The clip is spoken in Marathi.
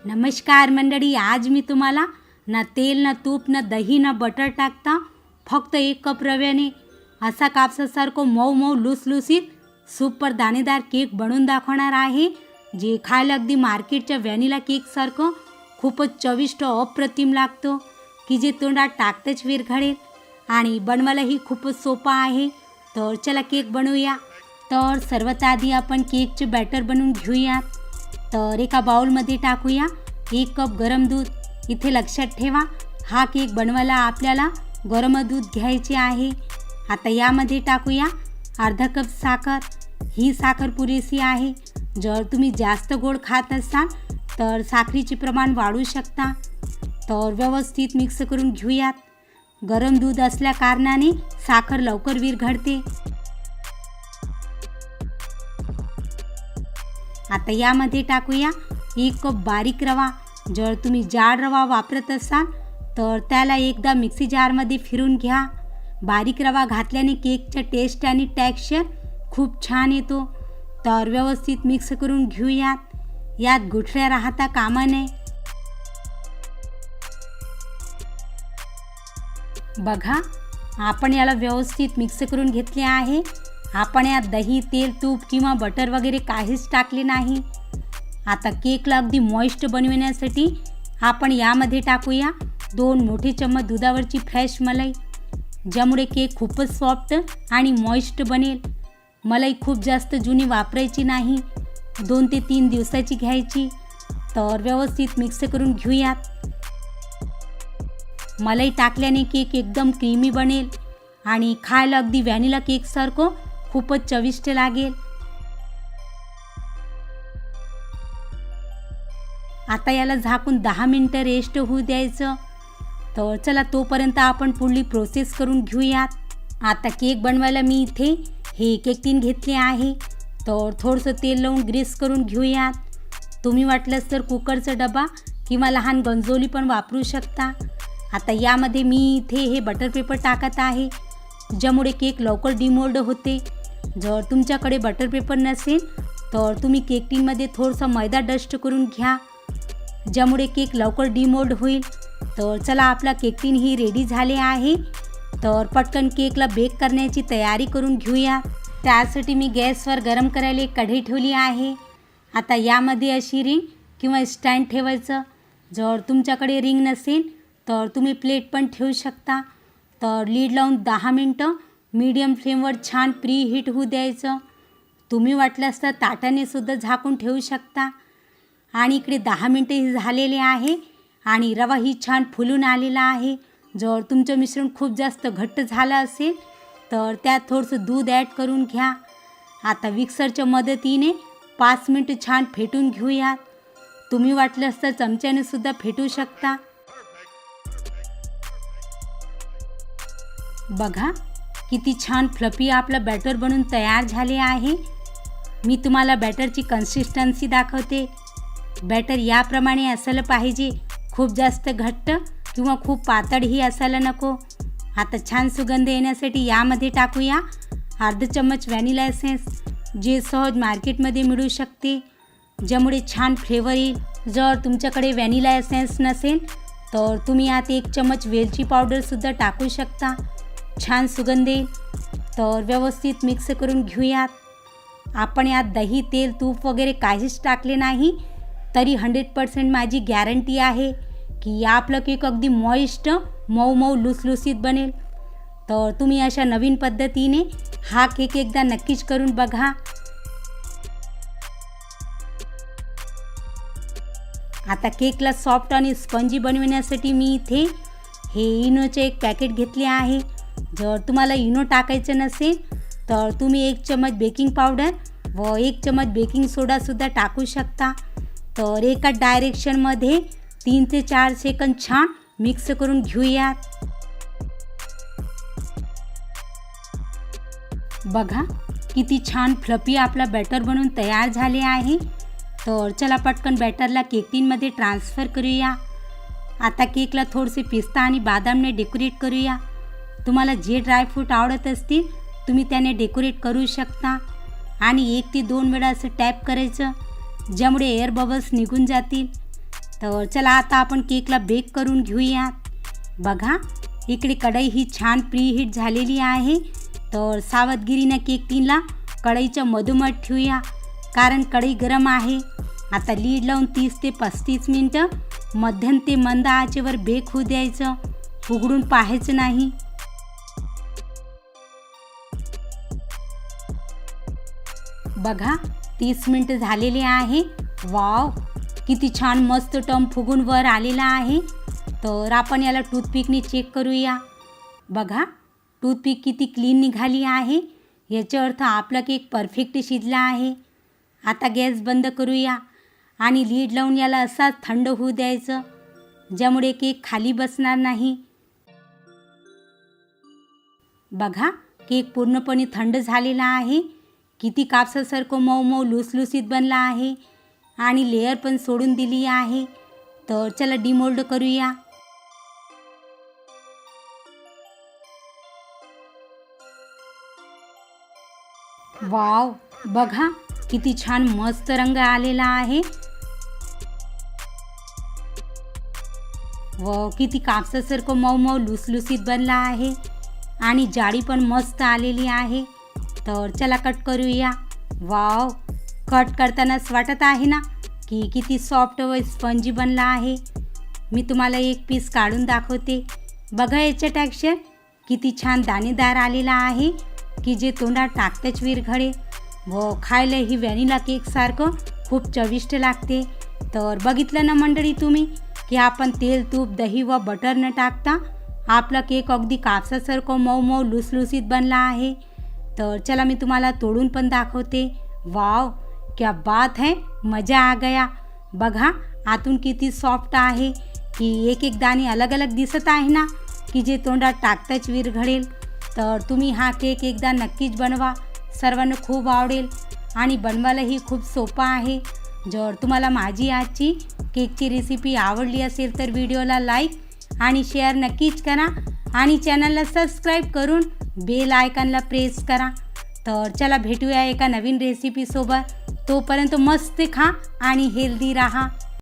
नमस्कार मंडळी, आज मी तुम्हाला ना तेल ना तूप ना दही ना बटर टाकता फक्त 1 कप रव्याने असा कापसासारखं मऊ मऊ लुसलुसीत सुपर दाणेदार केक बनवून दाखवणार आहे, जे खायला अगदी मार्केटच्या व्हॅनिला केकसारखं खूपच चविष्ट अप्रतिम लागतो की जे तोंडात टाकताच विरघळेल आणि बनवायलाही खूपच सोपा आहे। तर चला केक बनवूया। तर सर्वात आधी आपण केकचे बॅटर बनवून घेऊया। तर एका बाउलमध्ये टाकूया 1 कप गरम दूध। इथे लक्षात ठेवा, हा केक बनवायला आपल्याला गरम दूध घ्यायचे आहे। आता यामध्ये टाकूया अर्धा कप साखर। ही साखर पुरेशी आहे। जर तुम्ही जास्त गोड खात असाल तर साखरेचे प्रमाण वाढवू शकता। तर व्यवस्थित मिक्स करून घेऊयात। गरम दूध असल्या कारणाने साखर लवकर विरघळते। आता यामध्ये टाकूया 1 कप बारीक रवा। जर तुम्ही जाड रवा वापरत असाल तर त्याला एकदा मिक्सी जारमध्ये फिरून घ्या। बारीक रवा घातल्याने केकचा टेस्ट आणि टेक्स्चर खूप छान येतो। तर व्यवस्थित मिक्स करून घेऊयात। यात गुठळ्या राहता कामा नये। बघा, आपण याला व्यवस्थित मिक्स करून घेतले आहे। आपण यात दही, तेल, तूप किंवा बटर वगैरे काहीच टाकले नाही। आता केकला अगदी मॉइस्ट बनविण्यासाठी आपण यामध्ये टाकूया 2 मोठे चम्मच दुधावरची फ्रेश मलाई, ज्यामुळे केक खूपच सॉफ्ट आणि मॉइस्ट बनेल। मलाई खूप जास्त जुनी वापरायची नाही, 2 ते 3 दिवसाची घ्यायची। तर व्यवस्थित मिक्स करून घेऊयात। मलाई टाकल्याने केक एकदम क्रीमी बनेल आणि खायला अगदी व्हॅनिला केकसारखं खूपच चविष्ट लागेल। आता याला झाकून 10 मिनिटं रेस्ट होऊ द्यायचं। तर चला तोपर्यंत आपण पुढली प्रोसेस करून घेऊयात। आता केक बनवायला मी इथे हे केक टीन घेतले आहे। तर थोडंसं तेल लावून ग्रीस करून घेऊयात। तुम्ही वाटलंच तर कुकरचा डबा किंवा लहान गंजोली पण वापरू शकता। आता यामध्ये मी इथे हे बटर पेपर टाकत आहे, ज्यामुळे केक लवकर डिमोल्ड होते। जर तुमच्याकडे बटर पेपर नसेल तर तुम्ही केक टीनमध्ये थोडंसं मैदा डस्ट करून घ्या, ज्यामुळे केक लवकर डिमोल्ड होईल। तर चला, आपला केक टीन ही रेडी झाले आहे। तर पटकन केकला बेक करण्याची तयारी करून घेऊया। त्यासाठी मी गॅसवर गरम करायला एक कढई ठेवली आहे। आता यामध्ये अशी रिंग किंवा स्टँड ठेवायचं। जर तुमच्याकडे रिंग नसेल तर तुम्ही प्लेट पण ठेवू शकता। तर लीड लावून 10 मिनटं मीडियम फ्लेमवर छान प्री हीट होऊ द्यायचं। तुम्ही वाटल्यास तर ताटाने सुद्धा झाकून ठेवू शकता। आणि इकडे 10 मिनटं झालेले आहे आणि रवा ही छान फुलून आलेला आहे। जर तुमचं मिश्रण खूप जास्त घट्ट झालं असेल तर त्यात थोडंसं दूध ॲड करून घ्या। आता मिक्सरच्या मदतीने 5 मिनटं छान फेटून घेऊयात। तुम्ही वाटल्यास तर चमच्याने सुद्धा फेटू शकता। बघा, किती छान फ्लफी आपलं बॅटर बनून तयार झाले आहे। मी तुम्हाला बॅटरची कन्सिस्टन्सी दाखवते। बॅटर याप्रमाणे असायला पाहिजे, खूप जास्त घट्ट किंवा खूप पातळही असायला नको। आता छान सुगंध येण्यासाठी यामध्ये टाकूया अर्धा चम्मच व्हॅनिला एसेन्स, जे सहज मार्केटमध्ये मिळू शकते, ज्यामुळे छान फ्लेवर येईल। जर तुमच्याकडे व्हॅनिला एसेन्स नसेल तर तुम्ही यात 1 चम्मच वेलची पावडरसुद्धा टाकू शकता, छान सुगंध येईल। तर व्यवस्थित मिक्स करून घेऊयात। आपण यात दही, तेल, तूप वगैरे काहीच टाकले नाही, तरी 100% माझी गॅरंटी आहे की आपलं केक अगदी मॉइस्ट, मऊ मऊ लुसलुसीत बनेल। तर तुम्ही अशा नवीन पद्धतीने हा केक एकदा नक्कीच करून बघा। आता केकला सॉफ्ट आणि स्पंजी बनविण्यासाठी मी इथे हे इनोचे एक पॅकेट घेतले आहे। जर तुम्हाला इनो टाकायचं नसेल तर तुम्ही 1 चम्मच बेकिंग पावडर व 1 चम्मच बेकिंग सोडासुद्धा टाकू शकता। तर एका डायरेक्शनमध्ये 3 ते 4 सेकंद छान मिक्स करून घेऊयात। बघा, किती छान फ्लफी आपला बॅटर बनून तयार झाले आहे। तर चला पटकन बॅटरला केक टीनमध्ये ट्रान्सफर करूया। आता केकला थोडेसे पिस्ता आणि बदामने डेकोरेट करूया। तुम्हाला जे ड्रायफ्रूट आवडत असतील तुम्ही त्याने डेकोरेट करू शकता। आणि 1 ते 2 वेळा असं टॅप करायचं, ज्यामुळे एअर बबल्स निघून जातील। तर चला आता आपण केकला बेक करून घेऊयात. बघा इकडे कढई ही छान प्रीहीट झालेली आहे. तर सावधगिरीनं केक टीनला कढईच्या मधोमध ठेवूया, कारण कढई गरम आहे. आता लीड लावून 30 ते 35 मिनटं मध्यम ते मंद आचेवर बेक होऊ द्यायचं, उघडून पाहायचं नाही. बघा 30 मिनटं झालेले आहे. वाव, किती छान मस्त टम फुगून वर आलेला आहे. तर आपण याला टूथपिकने चेक करूया. बघा टूथपिक किती क्लीन निघाली आहे. याचा अर्थ आपला केक परफेक्ट शिजला आहे. आता गॅस बंद करूया आणि लीड लावून याला असाच थंड होऊ द्यायचं, ज्यामुळे केक खाली बसणार नाही. बघा केक पूर्णपणे थंड झालेला आहे. किती कापसासारखं मऊ मऊ लुसलुसीत बनला आहे आणि लेयर पण सोडून दिली आहे. तर चला डिमोल्ड करूया. वाव, बघा किती छान मस्त रंग आलेला आहे व किती कापसासारखं मऊ मऊ लुसलुसीत बनला आहे आणि जाडी पण मस्त आलेली आहे. तर चला कट करूया. वाव, कट करतानाच वाटत आहे ना की किती सॉफ्ट व स्पंजी बनला आहे. मी तुम्हाला एक पीस काढून दाखवते. बघा याचं टेक्स्चर किती छान दाणेदार आलेला आहे की जे तोंडात टाकताच विरघळे व खायला ही व्हॅनिला केकसारखं खूप चविष्ट लागते. तर बघितलं ना मंडळी तुम्ही की आपण तेल, तूप, दही व बटर न टाकता आपला केक अगदी कापसासारखं मऊ मऊ लुसलुसीत बनला आहे. तर चला मी तुम्हाला तोडून पण दाखवते. वाव, क्या बात है, मज़ा आ गया. बघा आतून किती सॉफ्ट आहे की एक एक दाणे अलग अलग दिसत आहे ना की जे तोंडात टाकताच विरघळेल. तर तुम्ही हा केक एकदा नक्कीच बनवा, सर्वांना खूप आवडेल आणि बनवायलाही खूप सोपा आहे. जर तुम्हाला माझी आजची केकची रेसिपी आवडली असेल तर व्हिडिओला लाईक आणि शेअर नक्कीच करा आणि चॅनलला सबस्क्राईब करून बेल आयकॉनला प्रेस करा. तर चला भेटूया एका नवीन रेसिपीसोबत. तोपर्यंत मस्त खा आणि हेल्दी राहा.